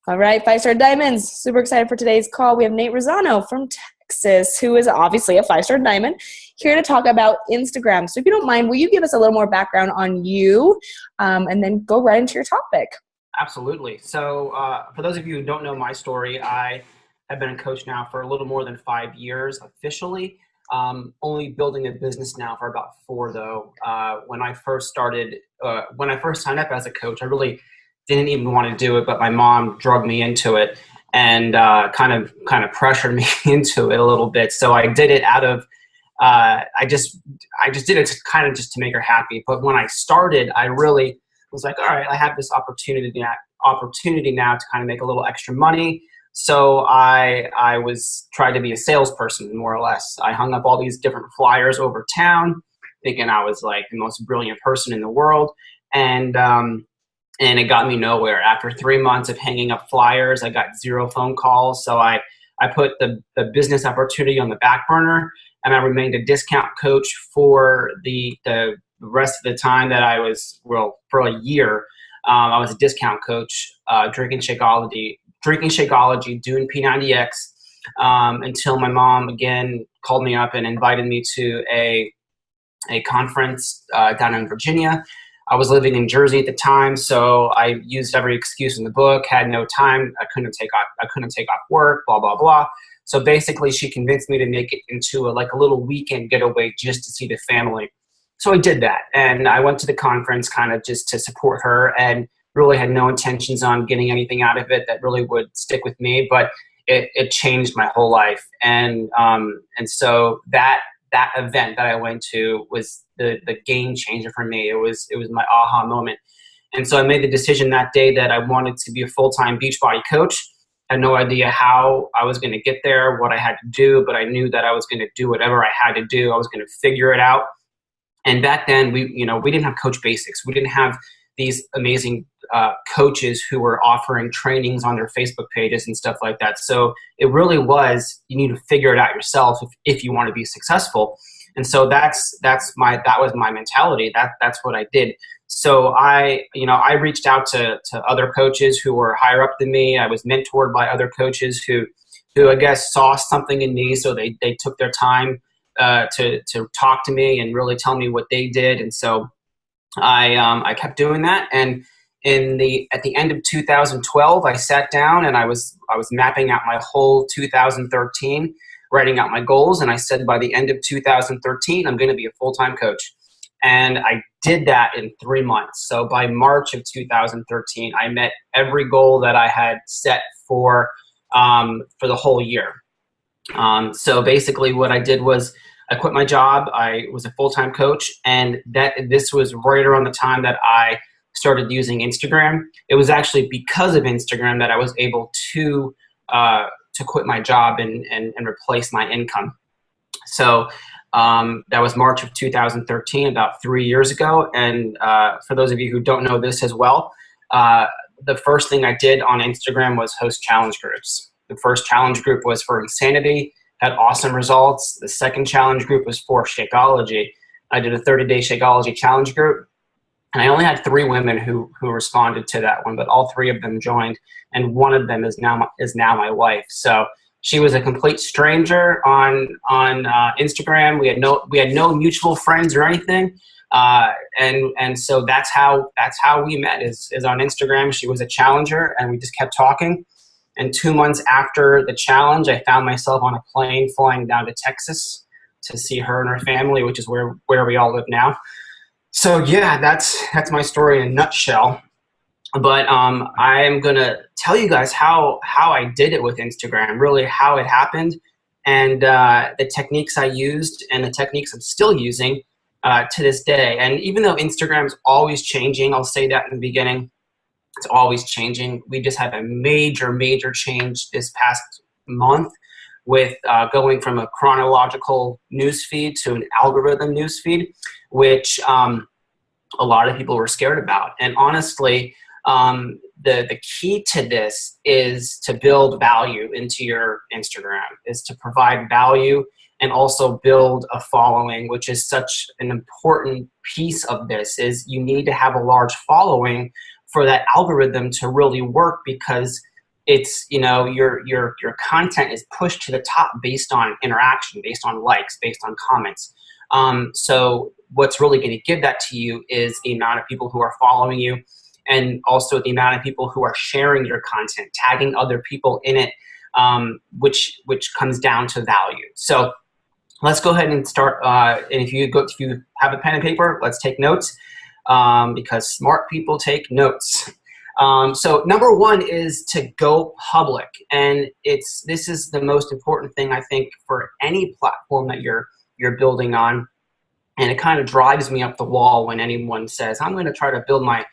All right, five-star diamonds. Super excited for today's call. We have Nate Razzano from Texas, who is obviously a five-star diamond, here to talk about Instagram. So if you don't mind, will you give us a little more background on you and then go right into your topic? Absolutely. So for those of you who don't know my story, I have been a coach now for a little more than 5 years officially. Only building a business now for about 4 though. When I first signed up as a coach, I really didn't even want to do it, but my mom drugged me into it and kind of pressured me into it a little bit. So I did it out of I just did it kind of just to make her happy. But when I started, I really was like, all right, I have this opportunity now to kind of make a little extra money. So I was trying to be a salesperson, more or less. I hung up all these different flyers over town, thinking I was like the most brilliant person in the world, and it got me nowhere. After 3 months of hanging up flyers, I got 0 phone calls. So I put the business opportunity on the back burner, and I remained a discount coach for the rest of the time that I was, well, for a year. I was a discount coach, drinking Shakeology, doing P90X, until my mom again called me up and invited me to a conference down in Virginia. I was living in Jersey at the time, so I used every excuse in the book. Had no time. I couldn't take off work. Blah blah blah. So basically, she convinced me to make it into a little weekend getaway just to see the family. So I did that, and I went to the conference kind of just to support her, and really had no intentions on getting anything out of it that really would stick with me. But it changed my whole life, and so that event that I went to was the game changer for me. It was my aha moment. And so I made the decision that day that I wanted to be a full-time Beachbody coach. I had no idea how I was going to get there, what I had to do, but I knew that I was going to do whatever I had to do. I was going to figure it out. And back then, we didn't have Coach Basics. We didn't have these amazing coaches who were offering trainings on their Facebook pages and stuff like that. So it really was, you need to figure it out yourself if you want to be successful. And so that was my mentality. That's what I did. So I reached out to other coaches who were higher up than me. I was mentored by other coaches who I guess saw something in me. So they took their time to talk to me and really tell me what they did. And so I kept doing that. And at the end of 2012, I sat down and I was mapping out my whole 2013, writing out my goals. And I said, by the end of 2013, I'm going to be a full-time coach. And I did that in 3 months. So by March of 2013, I met every goal that I had set for the whole year. So basically what I did was I quit my job. I was a full-time coach, and this was right around the time that I started using Instagram. It was actually because of Instagram that I was able to quit my job and replace my income. So that was March of 2013, about 3 years ago. And for those of you who don't know this as well, the first thing I did on Instagram was host challenge groups. The first challenge group was for Insanity, had awesome results. The second challenge group was for Shakeology. I did a 30-day Shakeology challenge group, and I only had 3 women who responded to that one, but all 3 of them joined, and one of them is now my wife. So she was a complete stranger on Instagram. We had no mutual friends or anything, and so that's how we met is on Instagram. She was a challenger, and we just kept talking. And 2 months after the challenge, I found myself on a plane flying down to Texas to see her and her family, which is where we all live now. So yeah, that's my story in a nutshell. But I am gonna tell you guys how I did it with Instagram, really how it happened, and the techniques I used and the techniques I'm still using to this day. And even though Instagram's always changing, I'll say that in the beginning. It's always changing. We just had a major change this past month with going from a chronological newsfeed to an algorithm newsfeed, which a lot of people were scared about. And honestly, the key to this is to build value into your Instagram, is to provide value and also build a following, which is such an important piece of this. Is you need to have a large following for that algorithm to really work, because it's, you know, your content is pushed to the top based on interaction, based on likes, based on comments. So what's really going to give that to you is the amount of people who are following you, and also the amount of people who are sharing your content, tagging other people in it, which comes down to value. So let's go ahead and start. And if you have a pen and paper, let's take notes, because smart people take notes. So number one is to go public, and this is the most important thing, I think, for any platform that you're building on. And it kind of drives me up the wall when anyone says, I'm going to try to build my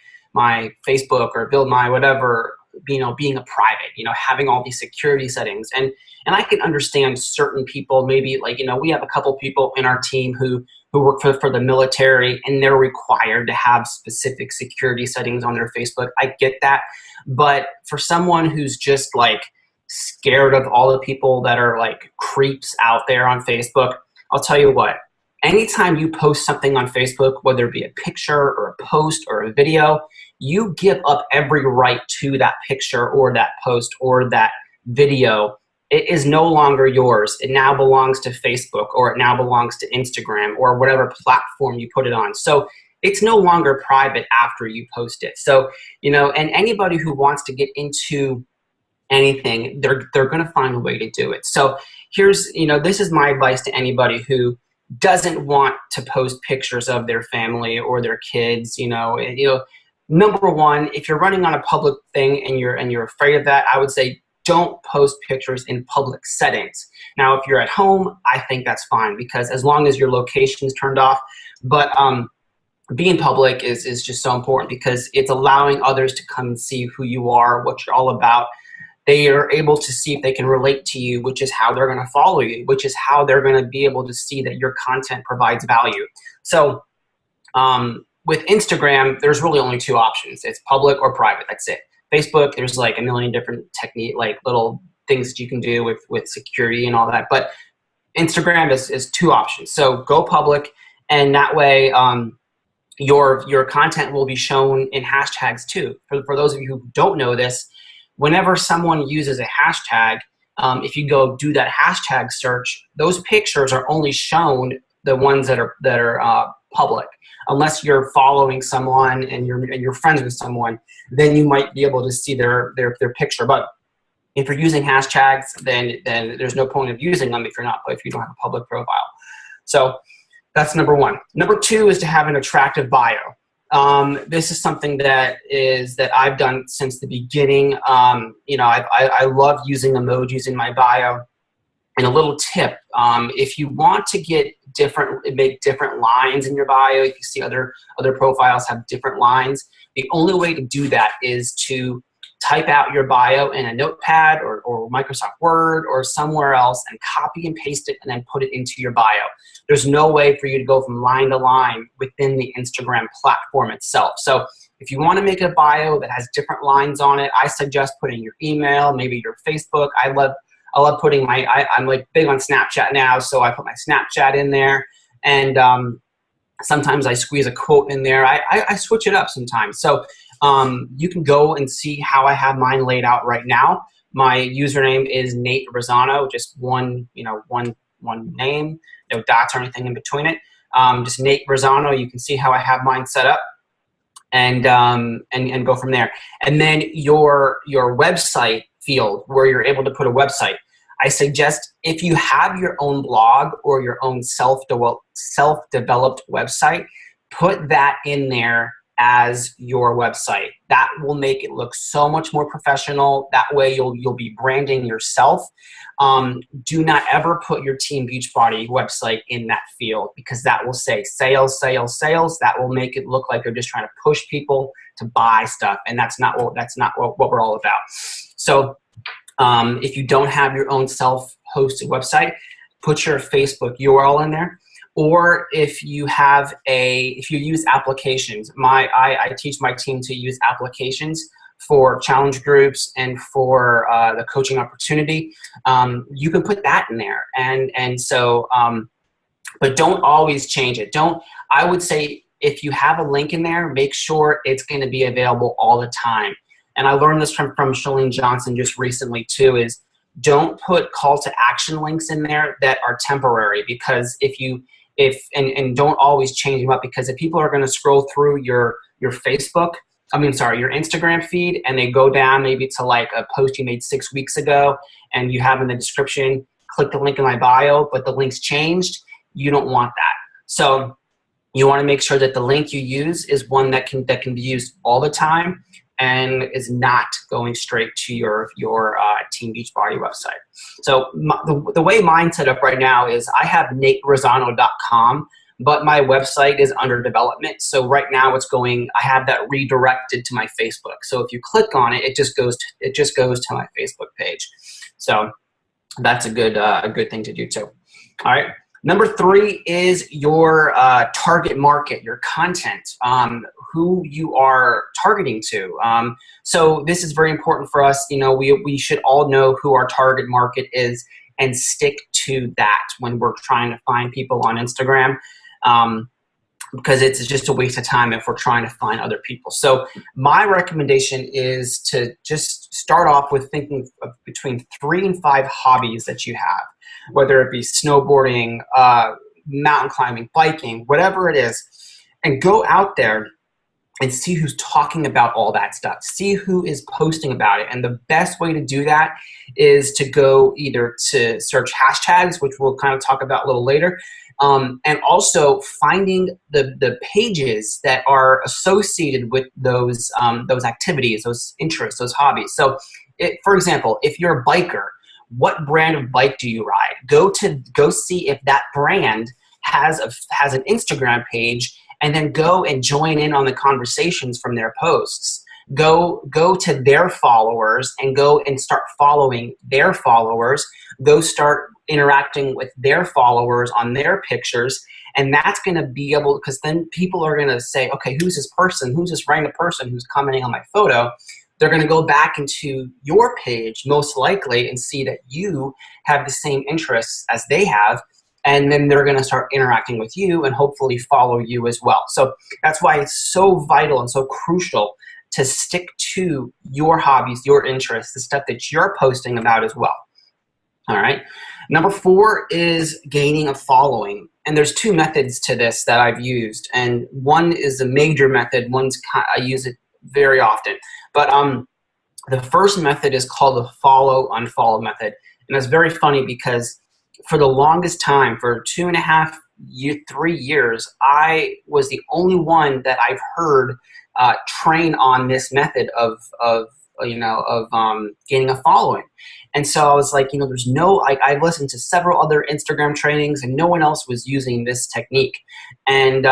Facebook or build my whatever, you know, being a private, you know, having all these security settings. And I can understand certain people, maybe, like, you know, we have a couple people in our team who work for the military, and they're required to have specific security settings on their Facebook. I get that. But for someone who's just like scared of all the people that are like creeps out there on Facebook, I'll tell you what, anytime you post something on Facebook, whether it be a picture or a post or a video, you give up every right to that picture or that post or that video. It is no longer yours. It now belongs to Facebook, or it now belongs to Instagram, or whatever platform you put it on. So it's no longer private after you post it. So, you know, and anybody who wants to get into anything, they're going to find a way to do it. So here's, you know, this is my advice to anybody who doesn't want to post pictures of their family or their kids. You know, number one, if you're running on a public thing and you're afraid of that, I would say don't post pictures in public settings. Now, if you're at home, I think that's fine, because as long as your location is turned off. But being public is just so important, because it's allowing others to come and see who you are, what you're all about. They are able to see if they can relate to you, which is how they're going to follow you, which is how they're going to be able to see that your content provides value. So with Instagram, there's really only two options. It's public or private. That's it. Facebook, there's like a million different like little things that you can do with security and all that. But Instagram is two options. So go public, and that way your content will be shown in hashtags too. For those of you who don't know this, whenever someone uses a hashtag, if you go do that hashtag search, those pictures are only shown, the ones that are public. Unless you're following someone and you're friends with someone, then you might be able to see their picture. But if you're using hashtags, then there's no point of using them if you don't have a public profile. So that's number one. Number two is to have an attractive bio. This is something that I've done since the beginning. You know, I love using emojis in my bio. And a little tip, if you want to make different lines in your bio, if you see other profiles have different lines, the only way to do that is to type out your bio in a notepad or Microsoft Word or somewhere else, and copy and paste it and then put it into your bio. There's no way for you to go from line to line within the Instagram platform itself. So if you want to make a bio that has different lines on it, I suggest putting your email, maybe your Facebook. I love putting I'm like big on Snapchat now, so I put my Snapchat in there, and sometimes I squeeze a quote in there. I switch it up sometimes. So you can go and see how I have mine laid out right now. My username is Nate Razzano, just one name, no dots or anything in between it. Just Nate Razzano. You can see how I have mine set up, and go from there. And then your website field, where you're able to put a website. I suggest, if you have your own blog or your own self-developed website, put that in there as your website. That will make it look so much more professional. That way you'll be branding yourself. Do not ever put your Team Beachbody website in that field, because that will say sales, sales, sales. That will make it look like they're just trying to push people to buy stuff, and that's not what we're all about. So if you don't have your own self-hosted website, put your Facebook URL in there. Or if you use applications, I teach my team to use applications for challenge groups and for the coaching opportunity. You can put that in there, but don't always change it. I would say, if you have a link in there, make sure it's going to be available all the time. and I learned this from Shalene Johnson just recently too, is don't put call to action links in there that are temporary, because and don't always change them up, because if people are going to scroll through your Facebook, your Instagram feed, and they go down maybe to like a post you made 6 weeks ago, and you have in the description, click the link in my bio, but the link's changed, you don't want that. So you want to make sure that the link you use is one that can be used all the time and is not going straight to your Team Beachbody website. So the way mine's set up right now is I have NateRazzano.com, but my website is under development. So right now I have that redirected to my Facebook. So if you click on it, it just goes to my Facebook page. So that's a good thing to do too. All right. Number 3 is your target market, your content, who you are targeting to. So this is very important for us. We should all know who our target market is and stick to that when we're trying to find people on Instagram. Because it's just a waste of time if we're trying to find other people. So my recommendation is to just start off with thinking of between 3 and 5 hobbies that you have, whether it be snowboarding, mountain climbing, biking, whatever it is, and go out there and see who's talking about all that stuff. See who is posting about it. And the best way to do that is to go either to search hashtags, which we'll kind of talk about a little later, and also finding the pages that are associated with those activities, those interests, those hobbies. So, for example, if you're a biker, what brand of bike do you ride? Go see if that brand has an Instagram page, and then go and join in on the conversations from their posts. Go to their followers and go and start following their followers. Go start interacting with their followers on their pictures. And that's going to be able, because then people are going to say, okay, who's this person? Who's this random person who's commenting on my photo? They're going to go back into your page most likely and see that you have the same interests as they have. And then they're going to start interacting with you and hopefully follow you as well. So that's why it's so vital and so crucial to stick to your hobbies, your interests, the stuff that you're posting about as well. All right. Number 4 is gaining a following. And there's 2 methods to this that I've used. And one is a major method. I use it very often. But the first method is called the follow-unfollow method. And it's very funny because for the longest time, for 2.5 3 years, I was the only one that I've heard train on this method of gaining a following. And so I was like, I've listened to several other Instagram trainings and no one else was using this technique. And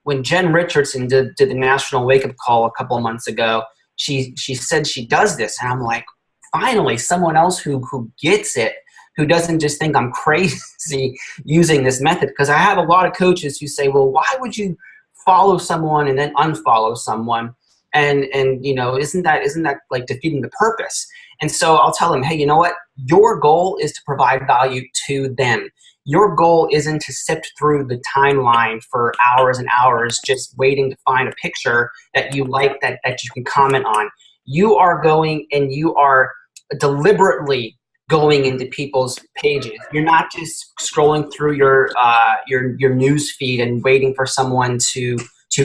when Jen Richardson did the National Wake Up Call a couple of months ago, she said she does this. And I'm like, finally, someone else who gets it, who doesn't just think I'm crazy using this method. Because I have a lot of coaches who say, well, why would you follow someone and then unfollow someone? And isn't that like defeating the purpose? And so I'll tell them, hey, you know what? Your goal is to provide value to them. Your goal isn't to sift through the timeline for hours and hours just waiting to find a picture that you like that you can comment on. You are going and you are deliberately going into people's pages. You're not just scrolling through your news feed and waiting for someone to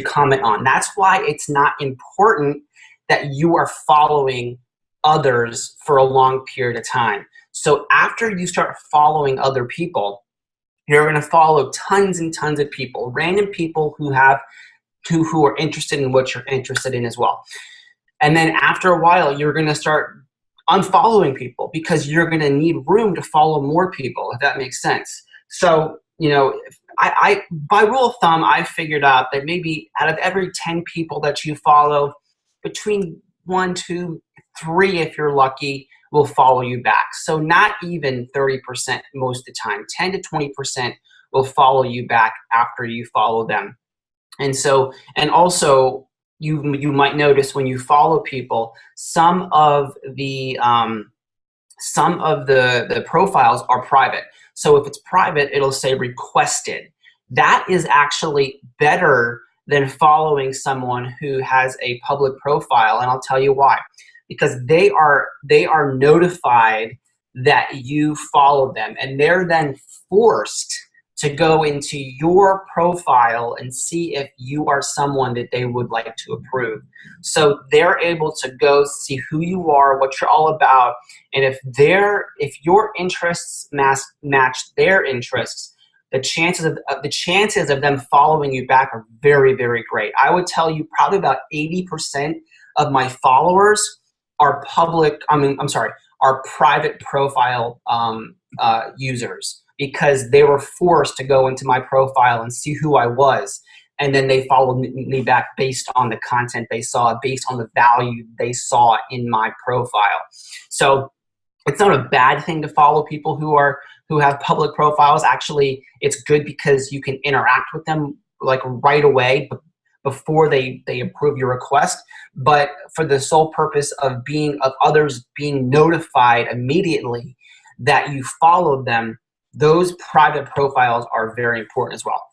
comment on. That's why it's not important that you are following others for a long period of time. So after you start following other people, you're going to follow tons and tons of people, random people who are interested in what you're interested in as well. And then after a while, you're going to start unfollowing people because you're going to need room to follow more people, if that makes sense. So, I by rule of thumb, I figured out that maybe out of every 10 people that you follow, between 1, 2, 3, if you're lucky, will follow you back. So not even 30% most of the time. 10 to 20% will follow you back after you follow them. And also you might notice when you follow people, some of the profiles are private. So if it's private, it'll say requested. That is actually better than following someone who has a public profile. And I'll tell you why. Because they are notified that you followed them, and they're then forced to go into your profile and see if you are someone that they would like to approve. So they're able to go see who you are, what you're all about, and if your interests match their interests, the chances of them following you back are very, very great. I would tell you probably about 80% of my followers are are private profile users, because they were forced to go into my profile and see who I was. And then they followed me back based on the content they saw, based on the value they saw in my profile. So it's not a bad thing to follow people who have public profiles. Actually, it's good because you can interact with them like right away before they approve your request. But for the sole purpose of others being notified immediately that you followed them, those private profiles are very important as well.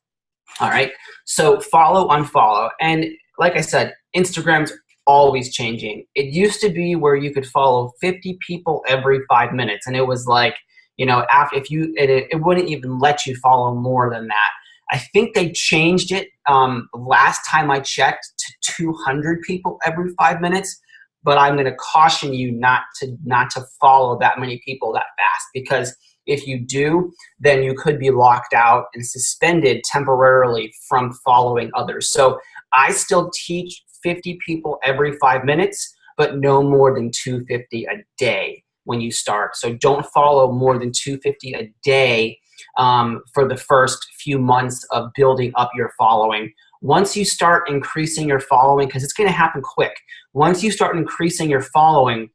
All right. So follow, unfollow. And like I said, Instagram's always changing. It used to be where you could follow 50 people every 5 minutes. And it was like, after it wouldn't even let you follow more than that. I think they changed it last time I checked to 200 people every 5 minutes. But I'm going to caution you not to follow that many people that fast, because if you do, then you could be locked out and suspended temporarily from following others. So I still teach 50 people every 5 minutes, but no more than 250 a day when you start. So don't follow more than 250 a day for the first few months of building up your following. Once you start increasing your following, because it's going to happen quick, once you start increasing your following,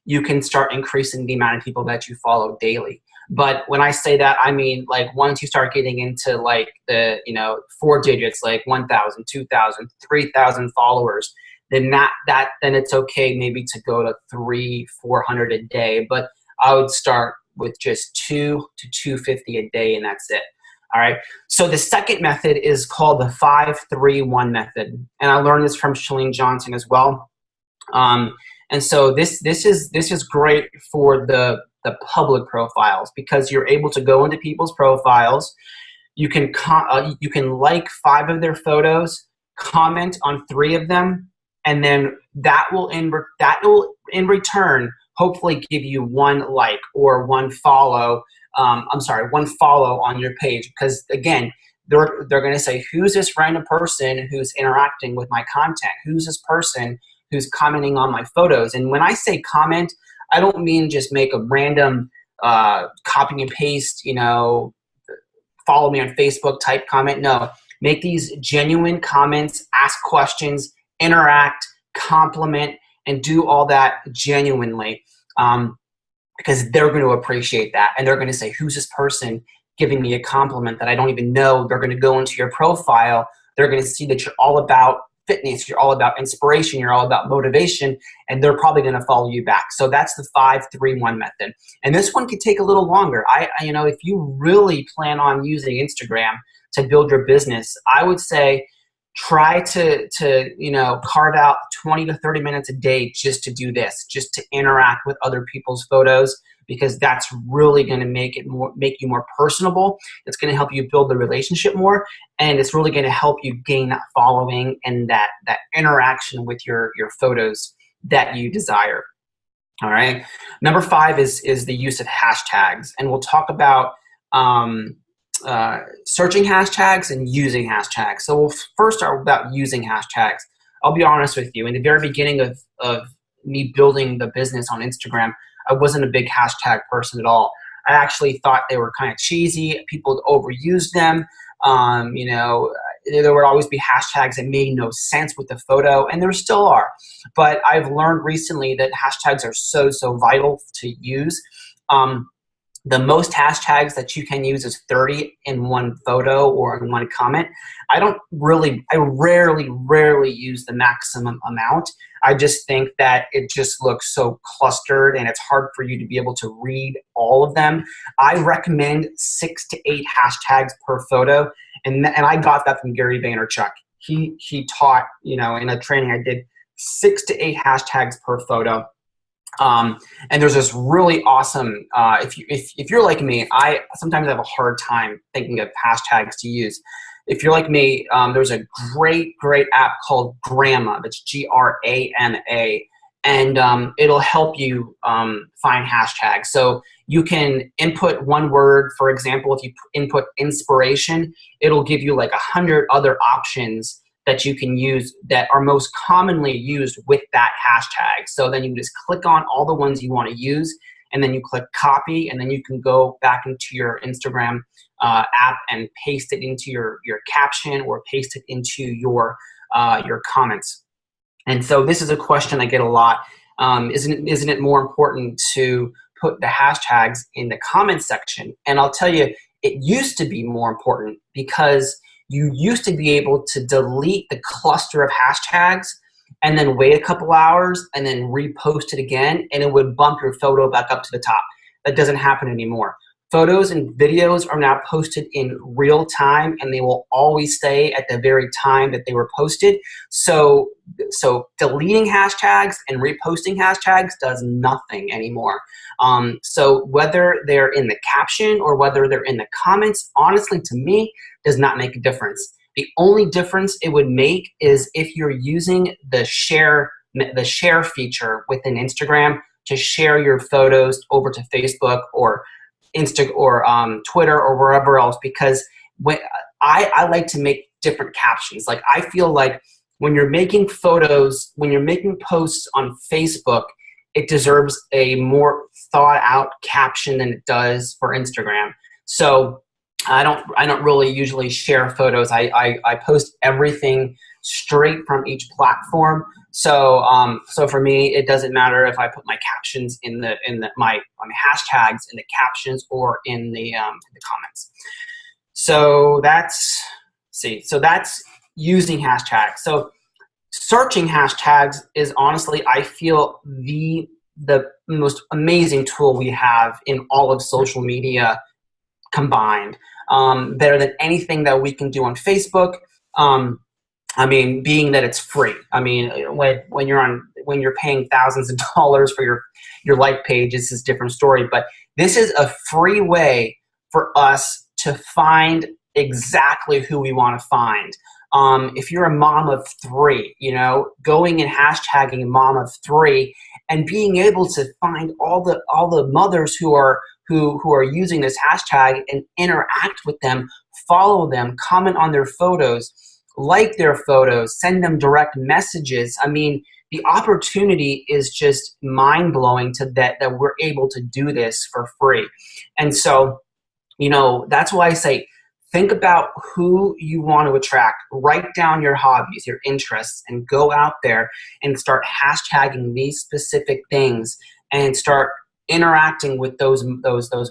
you can start increasing the amount of people that you follow daily. But when I say that, I mean, like, once you start getting into like the, 4 digits, like 1,000, 2,000, 3,000 followers, then then it's okay maybe to go to 300-400 a day. But I would start with just 2 to 250 a day, and that's it. All right. So the second method is called the 5-3-1 method, and I learned this from Chalene Johnson as well. And so this is great for the public profiles, because you're able to go into people's profiles. You can like 5 of their photos, comment on 3 of them, and then that will in return hopefully give you 1 like or 1 follow. 1 follow on your page, because again, they're going to say, who's this random person who's interacting with my content? Who's this person who's commenting on my photos? And when I say comment, I don't mean just make a random copy and paste, follow me on Facebook type comment. No, make these genuine comments, ask questions, interact, compliment, and do all that genuinely, because they're going to appreciate that. And they're going to say, who's this person giving me a compliment that I don't even know? They're going to go into your profile. They're going to see that you're all about fitness, you're all about inspiration, you're all about motivation, and they're probably going to follow you back. So that's the 5-3-1 method. And this one could take a little longer. If you really plan on using Instagram to build your business, I would say try to carve out 20 to 30 minutes a day just to do this, just to interact with other people's photos, because that's really going to make you more personable. It's going to help you build the relationship more, and it's really going to help you gain that following and that interaction with your photos that you desire. All right. Number 5 is the use of hashtags, and we'll talk about searching hashtags and using hashtags. So we'll first start about using hashtags. I'll be honest with you. In the very beginning of me building the business on Instagram, I wasn't a big hashtag person at all. I actually thought they were kind of cheesy. People overused them. There would always be hashtags that made no sense with the photo, and there still are. But I've learned recently that hashtags are so vital to use. The most hashtags that you can use is 30 in one photo or in one comment. I rarely use the maximum amount. I just think that it just looks so clustered and it's hard for you to be able to read all of them. I recommend 6 to 8 hashtags per photo. And I got that from Gary Vaynerchuk. He taught, in a training I did, 6 to 8 hashtags per photo. And there's this really awesome, if you're like me, I sometimes have a hard time thinking of hashtags to use. If you're like me, there's a great app called Grama. That's Grama. And it'll help you find hashtags. So you can input one word. For example, if you input inspiration, it'll give you like 100 other options that you can use that are most commonly used with that hashtag. So then you just click on all the ones you want to use, and then you click copy, and then you can go back into your Instagram app and paste it into your caption, or paste it into your comments. And so this is a question I get a lot. Isn't it more important to put the hashtags in the comment section? And I'll tell you, it used to be more important, because you used to be able to delete the cluster of hashtags and then wait a couple hours and then repost it again, and it would bump your photo back up to the top. That doesn't happen anymore. Photos and videos are now posted in real time, and they will always stay at the very time that they were posted. So deleting hashtags and reposting hashtags does nothing anymore. So whether they're in the caption or whether they're in the comments, honestly, to me, does not make a difference. The only difference it would make is if you're using the share feature within Instagram to share your photos over to Facebook or Twitter or wherever else, because I like to make different captions. Like, I feel like when you're making photos, when you're making posts on Facebook, it deserves a more thought out caption than it does for Instagram. So I don't really usually share photos. I post everything straight from each platform. So for me, it doesn't matter if I put my captions in my hashtags in the captions or in the comments. So that's using hashtags. So searching hashtags is, honestly, I feel, the most amazing tool we have in all of social media combined. Better than anything that we can do on Facebook. Being that it's free. When you're paying thousands of dollars for your like page, it's a different story. But this is a free way for us to find exactly who we want to find. If you're a mom of 3, going and hashtagging mom of 3 and being able to find all the mothers who are using this hashtag and interact with them, follow them, comment on their photos, like their photos, send them direct messages. The opportunity is just mind-blowing that we're able to do this for free. And so, that's why I say, think about who you want to attract. Write down your hobbies, your interests, and go out there and start hashtagging these specific things and start interacting with those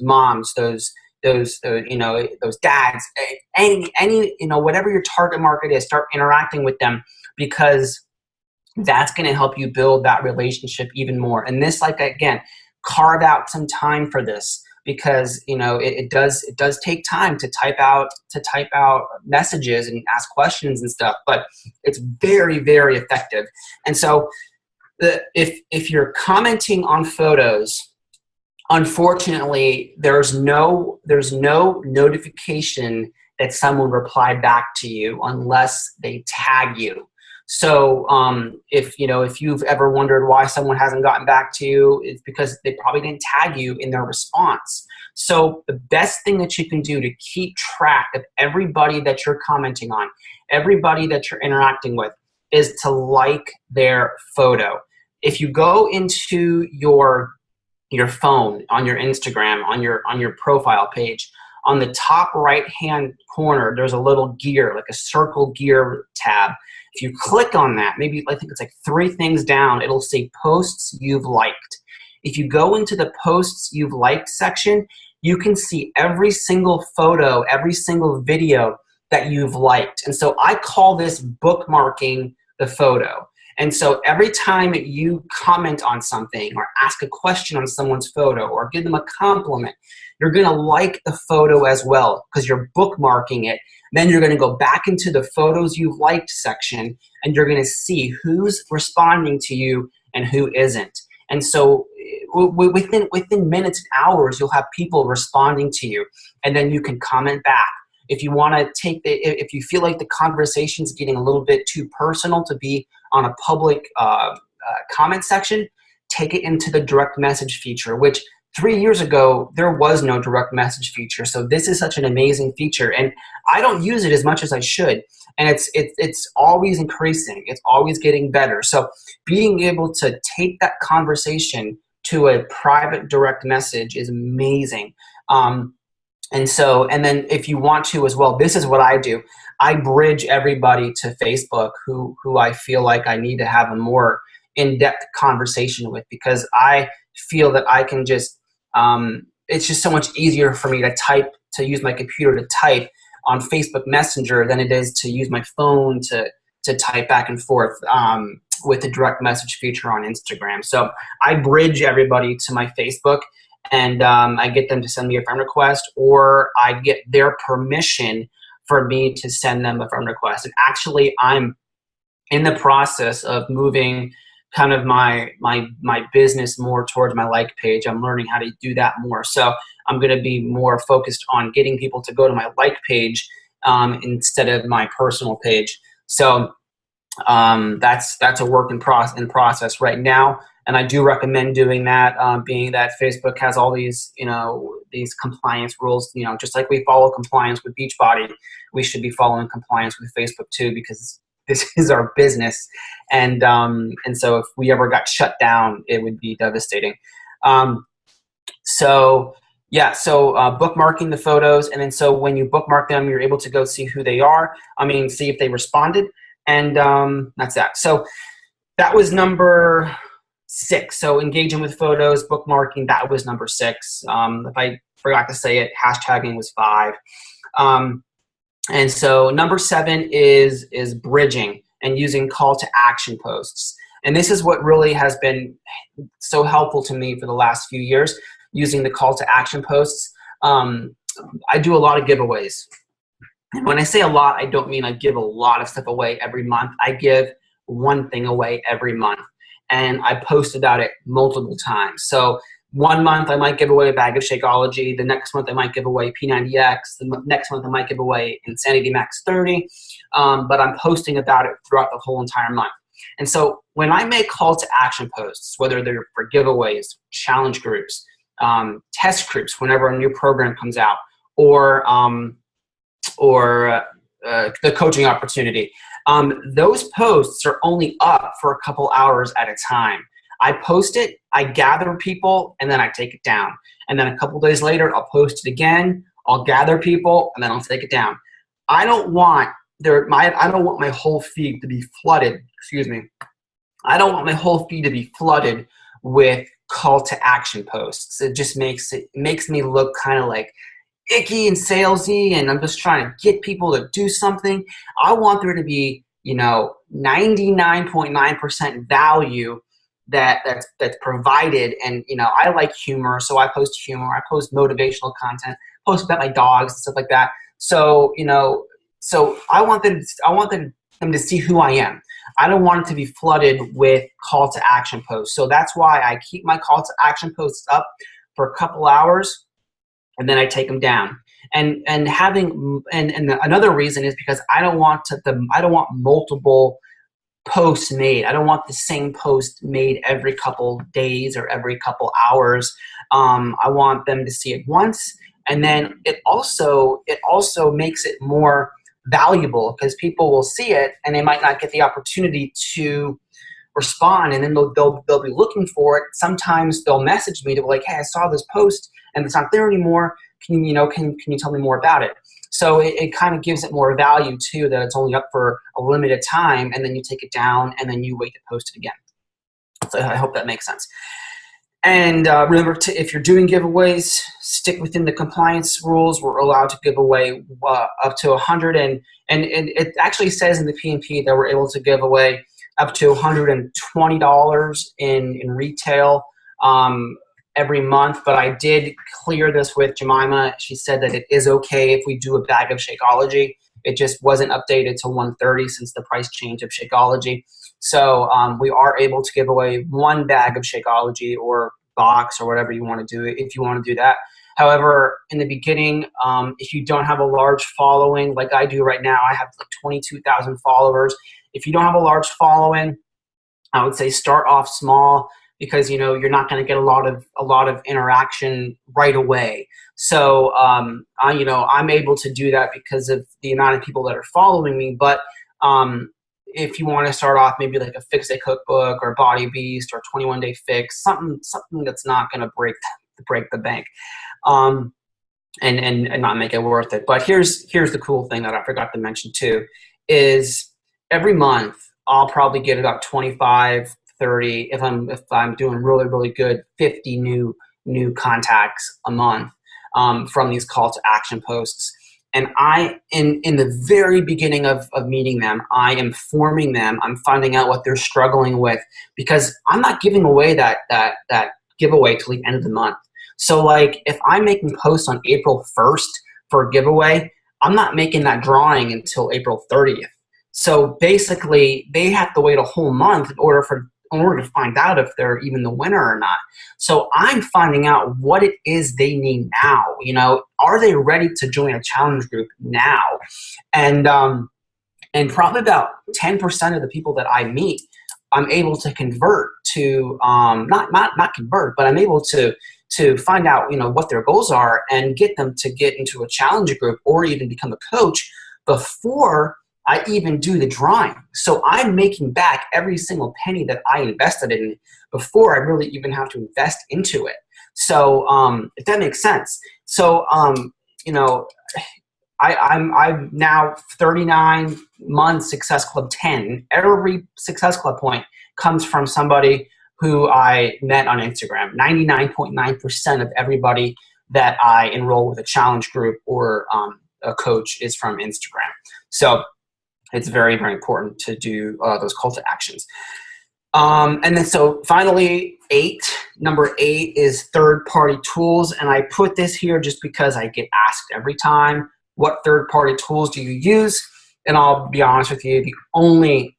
moms, those dads, any whatever your target market is. Start interacting with them, because that's going to help you build that relationship even more. And this, again, carve out some time for this, because it does take time to type out messages and ask questions and stuff, but it's very, very effective. And so if you're commenting on photos, unfortunately, there's no notification that someone replied back to you unless they tag you. So if you've ever wondered why someone hasn't gotten back to you, it's because they probably didn't tag you in their response. So the best thing that you can do to keep track of everybody that you're commenting on, everybody that you're interacting with, is to like their photo. If you go into your phone, on your Instagram, on your profile page, on the top right hand corner, there's a little gear, like a circle gear tab. If you click on that, maybe I think it's like 3 things down, it'll say posts you've liked. If you go into the posts you've liked section, you can see every single photo, every single video that you've liked. And so I call this bookmarking the photo. And so every time you comment on something or ask a question on someone's photo or give them a compliment, you're going to like the photo as well because you're bookmarking it. Then you're going to go back into the photos you've liked section, and you're going to see who's responding to you and who isn't. And so within minutes and hours, you'll have people responding to you, and then you can comment back. If you want to if you feel like the conversation's getting a little bit too personal to be on a public comment section, take it into the direct message feature, which 3 years ago, there was no direct message feature. So this is such an amazing feature, and I don't use it as much as I should. And it's always increasing. It's always getting better. So being able to take that conversation to a private direct message is amazing. And then if you want to as well, this is what I do. I bridge everybody to Facebook who I feel like I need to have a more in-depth conversation with, because I feel that I can just, it's just so much easier for me to use my computer to type on Facebook Messenger than it is to use my phone to type back and forth with the direct message feature on Instagram. So I bridge everybody to my Facebook, and I get them to send me a friend request, or I get their permission for me to send them a friend request. And actually, I'm in the process of moving kind of my business more towards my like page. I'm learning how to do that more. So I'm going to be more focused on getting people to go to my like page instead of my personal page. So that's a work in process right now. And I do recommend doing that, being that Facebook has all these, these compliance rules. Just like we follow compliance with Beachbody, we should be following compliance with Facebook too, because this is our business. And so if we ever got shut down, it would be devastating. So bookmarking the photos. And then so when you bookmark them, you're able to go see who they are. See if they responded. And that's that. So that was number 6. So engaging with photos, bookmarking, that was number 6. If I forgot to say it, hashtagging was 5. And so number 7 is bridging and using call to action posts. And this is what really has been so helpful to me for the last few years, using the call to action posts. I do a lot of giveaways. And when I say a lot, I don't mean I give a lot of stuff away every month. I give one thing away every month. And I post about it multiple times. So one month I might give away a bag of Shakeology. The next month I might give away P90X. The next month I might give away Insanity Max 30. But I'm posting about it throughout the whole entire month. And so when I make call to action posts, whether they're for giveaways, challenge groups, test groups whenever a new program comes out, or the coaching opportunity, those posts are only up for a couple hours at a time. I post it, I gather people, and then I take it down. And then a couple days later, I'll post it again, I'll gather people, and then I'll take it down. I don't want my whole feed to be flooded. Excuse me. I don't want my whole feed to be flooded with call to action posts. It just makes me look kind of like icky and salesy, and I'm just trying to get people to do something. I want there to be, 99.9% value that's provided. And, I like humor, so I post humor. I post motivational content, post about my dogs and stuff like that. So, so I want them to see who I am. I don't want it to be flooded with call to action posts. So that's why I keep my call to action posts up for a couple hours, and then I take them down. And another reason is because I don't want multiple posts made. I don't want the same post made every couple days or every couple hours. I want them to see it once, and then it also makes it more valuable, because people will see it and they might not get the opportunity to respond, and then they'll be looking for it. Sometimes they'll message me to be like, hey, I saw this post and it's not there anymore. Can you tell me more about it? So it kind of gives it more value too, that it's only up for a limited time, and then you take it down and then you wait to post it again. So I hope that makes sense. And remember, if you're doing giveaways, stick within the compliance rules. We're allowed to give away up to 100, and it actually says in the P&P that we're able to give away up to $120 in retail every month. But I did clear this with Jemima. She said that it is okay if we do a bag of Shakeology. It just wasn't updated to $130 since the price change of Shakeology. So we are able to give away one bag of Shakeology or box or whatever you want to do if you want to do that. However, in the beginning, if you don't have a large following like I do right now, I have like 22,000 followers. If you don't have a large following, I would say start off small, because you're not going to get a lot of interaction right away. So I'm able to do that because of the amount of people that are following me. But if you want to start off maybe like a Fix It cookbook or Body Beast or 21 Day Fix, something that's not going to break the bank, and not make it worth it. But here's the cool thing that I forgot to mention too, is every month I'll probably get about 25, 30, if I'm doing really, really good, 50 new contacts a month from these call to action posts. And in the very beginning of meeting them, I am forming them. I'm finding out what they're struggling with, because I'm not giving away that giveaway till the end of the month. So like if I'm making posts on April 1st for a giveaway, I'm not making that drawing until April 30th. So basically they have to wait a whole month in order to find out if they're even the winner or not. So I'm finding out what it is they need now. Are they ready to join a challenge group now? And probably about 10% of the people that I meet, I'm able to convert to not convert, but I'm able to find out what their goals are and get them to get into a challenge group or even become a coach before I even do the drawing. So I'm making back every single penny that I invested in before I really even have to invest into it. So if that makes sense. So I'm now 39 months Success Club 10. Every Success Club point comes from somebody who I met on Instagram. 99.9% of everybody that I enroll with a challenge group or a coach is from Instagram. So it's very, very important to do those call to actions. And then so finally, number 8 is third-party tools. And I put this here just because I get asked every time, what third-party tools do you use? And I'll be honest with you, the only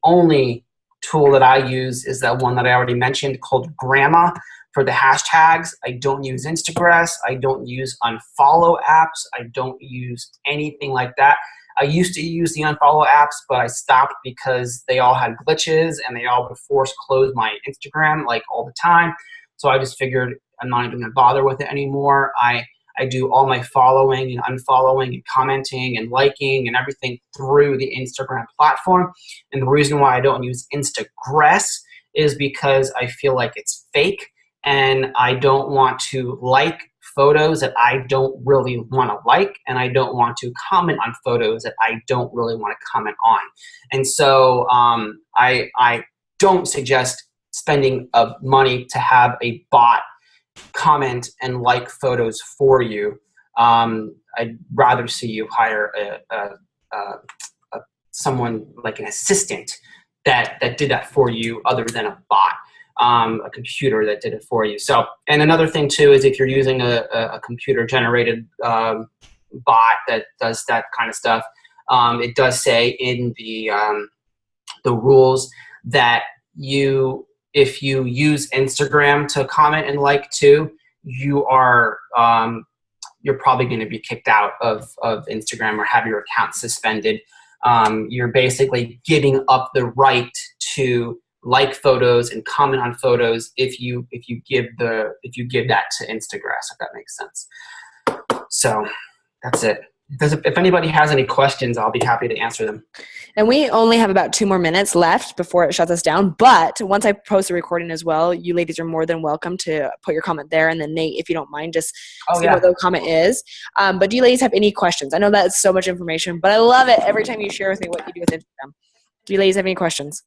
tool that I use is that one that I already mentioned called Gramma for the hashtags. I don't use Instagram. I don't use unfollow apps. I don't use anything like that. I used to use the unfollow apps, but I stopped because they all had glitches and they all would force close my Instagram like all the time. So I just figured I'm not even going to bother with it anymore. I do all my following and unfollowing and commenting and liking and everything through the Instagram platform. And the reason why I don't use Instagram is because I feel like it's fake and I don't want to like photos that I don't really want to like, and I don't want to comment on photos that I don't really want to comment on. And so I don't suggest spending money to have a bot comment and like photos for you. I'd rather see you hire someone like an assistant that did that for you other than a bot. A computer that did it for you. So, and another thing too is if you're using a computer generated bot that does that kind of stuff, it does say in the rules that if you use Instagram to comment and like too, you're probably going to be kicked out of Instagram or have your account suspended. You're basically giving up the right to like photos and comment on photos if you give that to Instagram, if that makes sense. So that's it. If anybody has any questions, I'll be happy to answer them. And we only have about 2 more minutes left before it shuts us down. But once I post a recording as well, you ladies are more than welcome to put your comment there. And then Nate, if you don't mind, just see what the comment is. But do you ladies have any questions? I know that's so much information, but I love it every time you share with me what you do with Instagram. Do you ladies have any questions?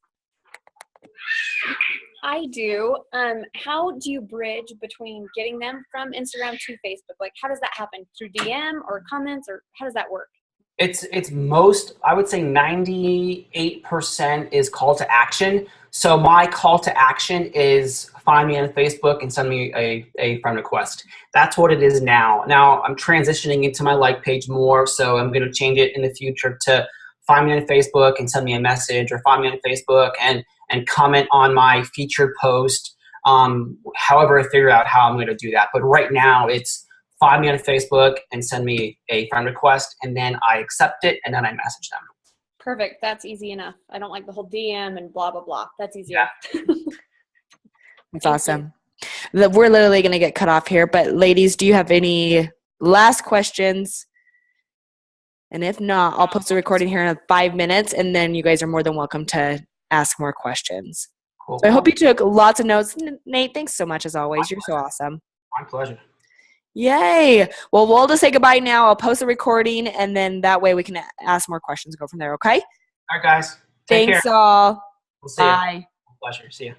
I do. How do you bridge between getting them from Instagram to Facebook? Like, how does that happen? Through DM or comments, or how does that work? It's most, I would say 98% is call to action. So my call to action is find me on Facebook and send me a friend request. That's what it is now. Now I'm transitioning into my like page more, so I'm going to change it in the future to find me on Facebook and send me a message, or find me on Facebook and comment on my featured post. However I figure out how I'm going to do that. But right now it's find me on Facebook and send me a friend request, and then I accept it, and then I message them. Perfect. That's easy enough. I don't like the whole DM and blah, blah, blah. That's easier. Yeah. That's awesome. We're literally going to get cut off here, but ladies, do you have any last questions? And if not, I'll post a recording here in 5 minutes, and then you guys are more than welcome to ask more questions. Cool. So I hope you took lots of notes. Nate, thanks so much as always. You're so awesome. My pleasure. Yay. Well, we'll just say goodbye now. I'll post a recording, and then that way we can ask more questions and go from there, okay? All right, guys. Take Thanks care. all. We'll see Bye. you. Pleasure. See you.